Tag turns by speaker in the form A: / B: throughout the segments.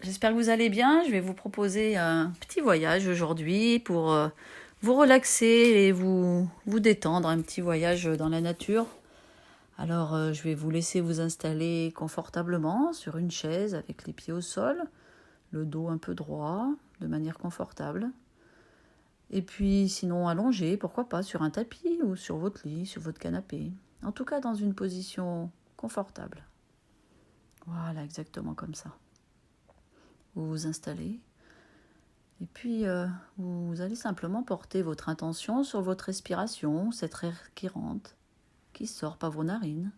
A: j'espère que vous allez bien. Je vais vous proposer un petit voyage aujourd'hui pour vous relaxer et vous détendre. Un petit voyage dans la nature. Alors, je vais vous laisser vous installer confortablement sur une chaise avec les pieds au sol, le dos un peu droit, de manière confortable. Et puis, sinon, allongé, pourquoi pas, sur un tapis ou sur votre lit, sur votre canapé. En tout cas, dans une position confortable. Voilà, exactement comme ça. Vous vous installez. Et puis, vous allez simplement porter votre intention sur votre respiration, cette air qui rentre, qui sort par vos narines.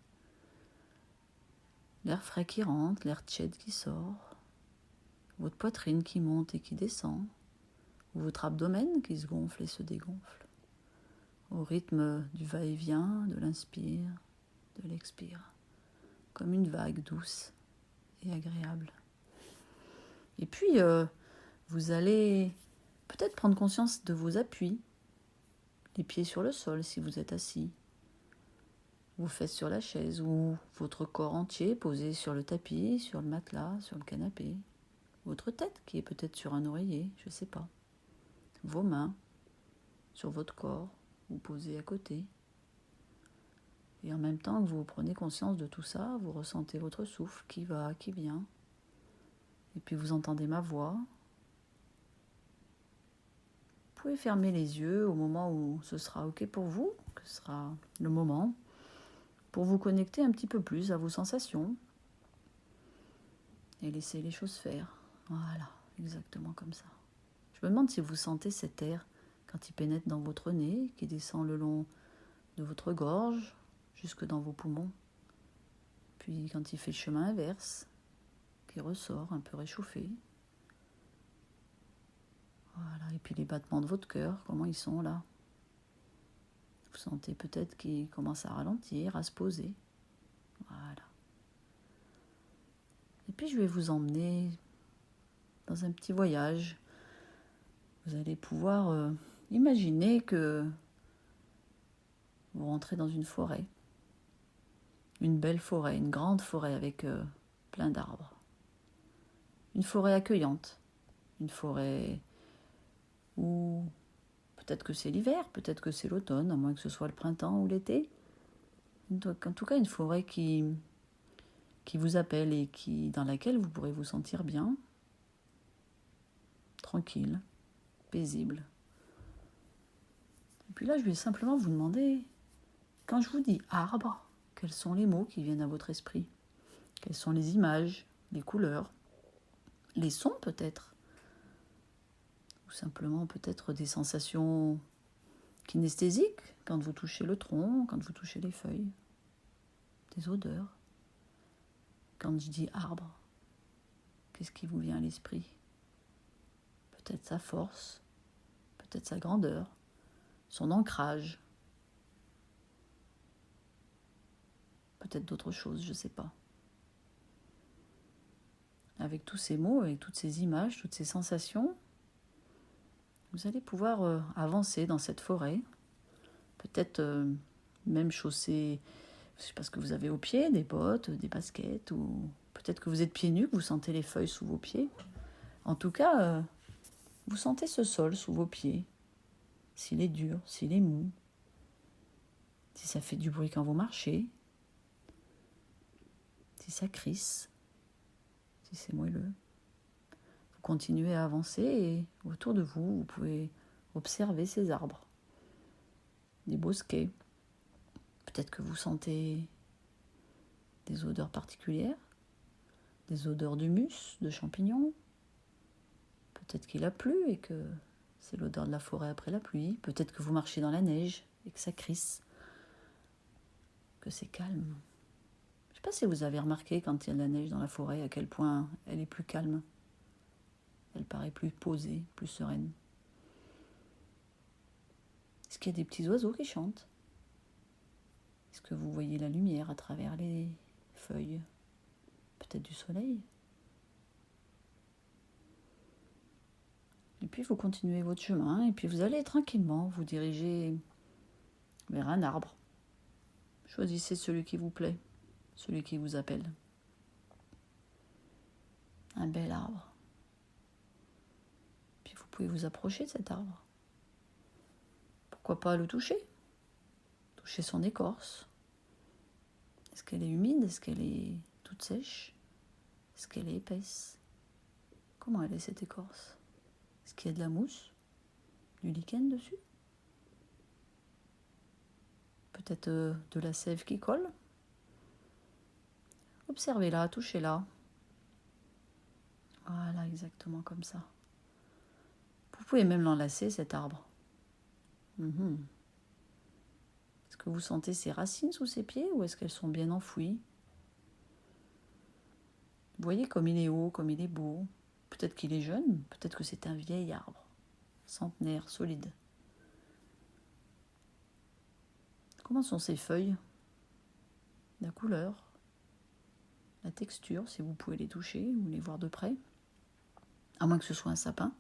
A: L'air frais qui rentre, l'air tiède qui sort. Votre poitrine qui monte et qui descend. Votre abdomen qui se gonfle et se dégonfle. Au rythme du va-et-vient, de l'inspire, de l'expire. Comme une vague douce et agréable. Et puis, vous allez peut-être prendre conscience de vos appuis. Les pieds sur le sol si vous êtes assis. Vos fesses sur la chaise ou votre corps entier posé sur le tapis, sur le matelas, sur le canapé. Votre tête qui est peut-être sur un oreiller, je ne sais pas. Vos mains sur votre corps, vous posez à côté. Et en même temps que vous prenez conscience de tout ça, vous ressentez votre souffle qui va, qui vient. Et puis vous entendez ma voix. Vous pouvez fermer les yeux au moment où ce sera OK pour vous, que ce sera le moment, pour vous connecter un petit peu plus à vos sensations et laisser les choses faire. Voilà, exactement comme ça. Je me demande si vous sentez cet air quand il pénètre dans votre nez, qui descend le long de votre gorge, jusque dans vos poumons. Puis quand il fait le chemin inverse, qui ressort un peu réchauffé. Voilà, et puis les battements de votre cœur, comment ils sont là. Vous sentez peut-être qu'ils commencent à ralentir, à se poser. Voilà. Et puis je vais vous emmener dans un petit voyage. Vous allez pouvoir imaginer que vous rentrez dans une forêt. Une belle forêt, une grande forêt avec plein d'arbres. Une forêt accueillante. Une forêt où peut-être que c'est l'hiver, peut-être que c'est l'automne, à moins que ce soit le printemps ou l'été. En tout cas, une forêt qui vous appelle et dans laquelle vous pourrez vous sentir bien, tranquille, paisible. Et puis là, je vais simplement vous demander, quand je vous dis arbre, quels sont les mots qui viennent à votre esprit? Quelles sont les images, les couleurs, les sons peut-être? Ou simplement peut-être des sensations kinesthésiques quand vous touchez le tronc, quand vous touchez les feuilles. Des odeurs. Quand je dis arbre, qu'est-ce qui vous vient à l'esprit? Peut-être sa force, peut-être sa grandeur, son ancrage. Peut-être d'autres choses, je ne sais pas. Avec tous ces mots, avec toutes ces images, toutes ces sensations, vous allez pouvoir avancer dans cette forêt. Peut-être même chausser, je ne sais pas ce que vous avez aux pieds, des bottes, des baskets, ou peut-être que vous êtes pieds nus, que vous sentez les feuilles sous vos pieds. En tout cas, vous sentez ce sol sous vos pieds, s'il est dur, s'il est mou, si ça fait du bruit quand vous marchez, si ça crisse, si c'est moelleux. Vous continuez à avancer et autour de vous, vous pouvez observer ces arbres, des bosquets. Peut-être que vous sentez des odeurs particulières, des odeurs d'humus, de champignons. Peut-être qu'il a plu et que c'est l'odeur de la forêt après la pluie. Peut-être que vous marchez dans la neige et que ça crisse, que c'est calme. Je ne sais pas si vous avez remarqué quand il y a de la neige dans la forêt à quel point elle est plus calme. Elle paraît plus posée, plus sereine. Est-ce qu'il y a des petits oiseaux qui chantent? Est-ce que vous voyez la lumière à travers les feuilles? Peut-être du soleil? Et puis vous continuez votre chemin et puis vous allez tranquillement vous diriger vers un arbre. Choisissez celui qui vous plaît, celui qui vous appelle. Un bel arbre, pouvez vous approcher de cet arbre. Pourquoi pas le toucher? Toucher son écorce. Est-ce qu'elle est humide? Est-ce qu'elle est toute sèche? Est-ce qu'elle est épaisse? Comment elle est cette écorce? Est-ce qu'il y a de la mousse? Du lichen dessus? Peut-être de la sève qui colle? Observez-la, touchez-la. Voilà, exactement comme ça. Vous pouvez même l'enlacer, cet arbre. Est-ce que vous sentez ses racines sous ses pieds ou est-ce qu'elles sont bien enfouies? Vous voyez comme il est haut, comme il est beau. Peut-être qu'il est jeune, peut-être que c'est un vieil arbre, centenaire, solide. Comment sont ses feuilles? La couleur, la texture, si vous pouvez les toucher ou les voir de près. À moins que ce soit un sapin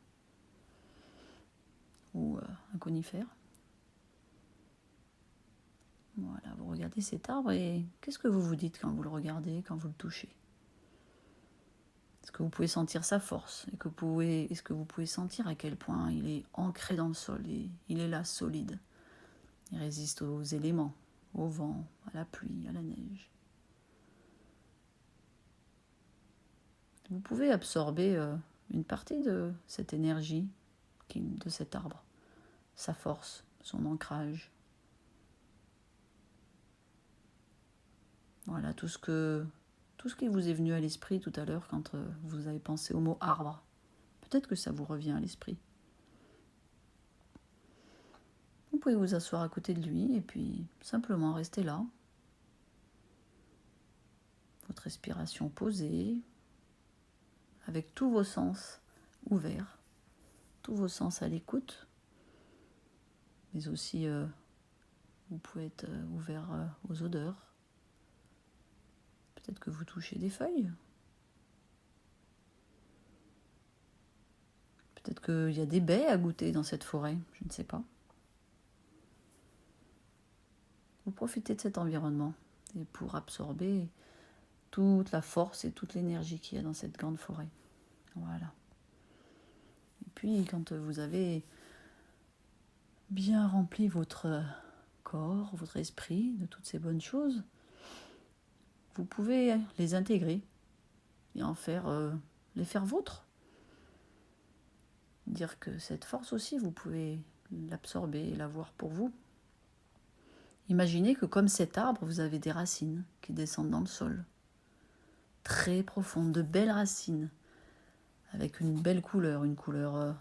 A: ou un conifère. Voilà, vous regardez cet arbre et qu'est-ce que vous vous dites quand vous le regardez, quand vous le touchez? Est-ce que vous pouvez sentir sa force? Est-ce que vous pouvez sentir à quel point il est ancré dans le sol et il est là, solide? Il résiste aux éléments, au vent, à la pluie, à la neige. Vous pouvez absorber une partie de cette énergie de cet arbre, sa force, son ancrage. Voilà, tout ce qui vous est venu à l'esprit tout à l'heure quand vous avez pensé au mot arbre. Peut-être que ça vous revient à l'esprit. Vous pouvez vous asseoir à côté de lui et puis simplement rester là. Votre respiration posée, avec tous vos sens ouverts, tous vos sens à l'écoute, mais aussi vous pouvez être ouvert aux odeurs. Peut-être que vous touchez des feuilles. Peut-être qu'il y a des baies à goûter dans cette forêt, je ne sais pas. Vous profitez de cet environnement et pour absorber toute la force et toute l'énergie qu'il y a dans cette grande forêt. Voilà. Et puis, quand vous avez bien rempli votre corps, votre esprit de toutes ces bonnes choses, vous pouvez les intégrer et les faire vôtres. Dire que cette force aussi, vous pouvez l'absorber et l'avoir pour vous. Imaginez que comme cet arbre, vous avez des racines qui descendent dans le sol. Très profondes, de belles racines, avec une belle couleur, une couleur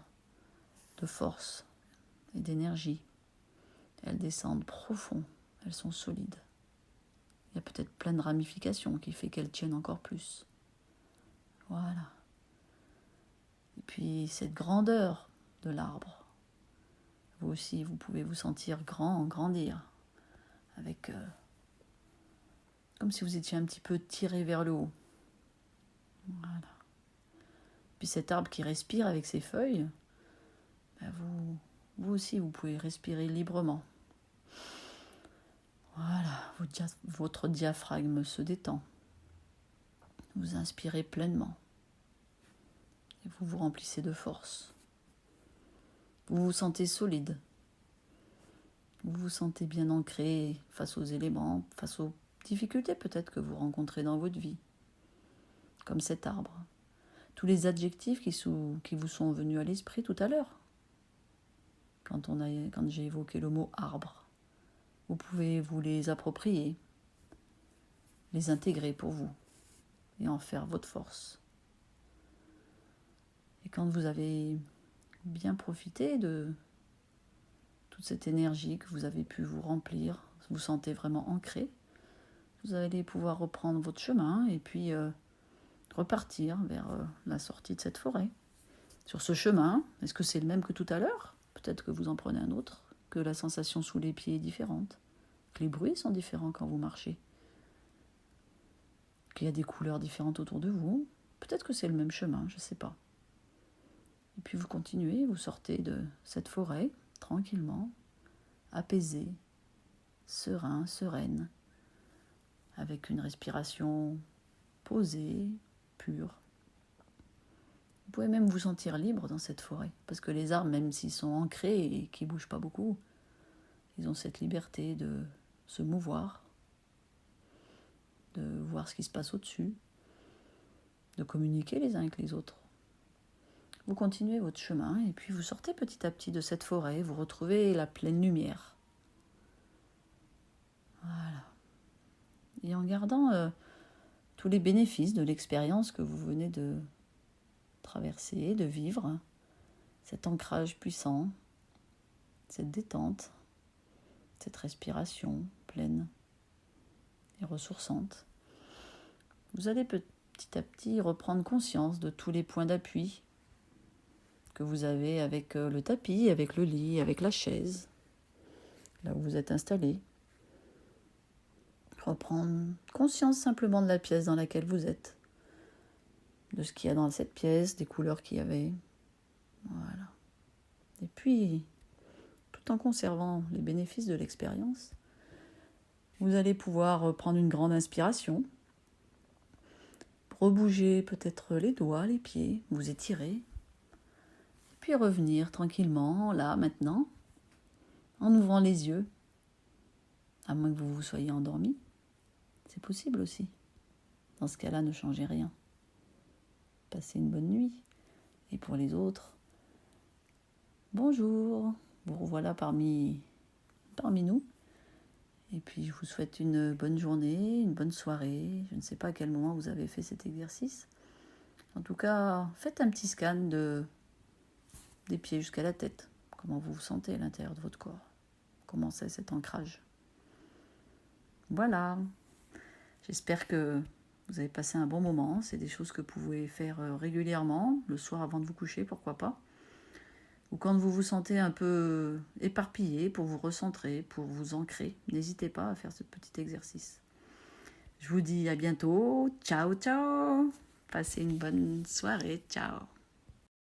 A: de force et d'énergie. Elles descendent profond, elles sont solides. Il y a peut-être plein de ramifications qui fait qu'elles tiennent encore plus. Voilà. Et puis cette grandeur de l'arbre, vous aussi, vous pouvez vous sentir grandir, avec comme si vous étiez un petit peu tiré vers le haut. Voilà. Puis cet arbre qui respire avec ses feuilles, vous aussi, vous pouvez respirer librement. Voilà, votre diaphragme se détend. Vous inspirez pleinement. Et vous vous remplissez de force. Vous vous sentez solide. Vous vous sentez bien ancré face aux éléments, face aux difficultés peut-être que vous rencontrez dans votre vie. Comme cet arbre. Tous les adjectifs qui vous sont venus à l'esprit tout à l'heure. Quand j'ai évoqué le mot arbre. Vous pouvez vous les approprier, les intégrer pour vous et en faire votre force. Et quand vous avez bien profité de toute cette énergie que vous avez pu vous remplir, vous sentez vraiment ancré, vous allez pouvoir reprendre votre chemin et puis repartir vers la sortie de cette forêt. Sur ce chemin, est-ce que c'est le même que tout à l'heure? Peut-être que vous en prenez un autre, que la sensation sous les pieds est différente, que les bruits sont différents quand vous marchez, qu'il y a des couleurs différentes autour de vous. Peut-être que c'est le même chemin, je ne sais pas. Et puis vous continuez, vous sortez de cette forêt tranquillement, apaisé, serein, sereine, avec une respiration posée, pure. Vous pouvez même vous sentir libre dans cette forêt, parce que les arbres, même s'ils sont ancrés et qui ne bougent pas beaucoup, ils ont cette liberté de se mouvoir, de voir ce qui se passe au-dessus, de communiquer les uns avec les autres. Vous continuez votre chemin et puis vous sortez petit à petit de cette forêt, vous retrouvez la pleine lumière. Voilà. Et en gardant tous les bénéfices de l'expérience que vous venez de traverser, de vivre, cet ancrage puissant, cette détente, cette respiration pleine et ressourçante, vous allez petit à petit reprendre conscience de tous les points d'appui que vous avez avec le tapis, avec le lit, avec la chaise, là où vous êtes installé. Reprendre conscience simplement de la pièce dans laquelle vous êtes, de ce qu'il y a dans cette pièce, des couleurs qu'il y avait. Voilà. Et puis, tout en conservant les bénéfices de l'expérience, vous allez pouvoir prendre une grande inspiration, rebouger peut-être les doigts, les pieds, vous étirer, puis revenir tranquillement, là, maintenant, en ouvrant les yeux, à moins que vous vous soyez endormi. C'est possible aussi. Dans ce cas-là, ne changez rien. Passez une bonne nuit. Et pour les autres, bonjour, vous revoilà parmi nous. Et puis, je vous souhaite une bonne journée, une bonne soirée. Je ne sais pas à quel moment vous avez fait cet exercice. En tout cas, faites un petit scan des pieds jusqu'à la tête. Comment vous vous sentez à l'intérieur de votre corps. Comment c'est cet ancrage. Voilà. J'espère que vous avez passé un bon moment. C'est des choses que vous pouvez faire régulièrement, le soir avant de vous coucher, pourquoi pas. Ou quand vous vous sentez un peu éparpillé, pour vous recentrer, pour vous ancrer, n'hésitez pas à faire ce petit exercice. Je vous dis à bientôt. Ciao, ciao. Passez une bonne soirée. Ciao.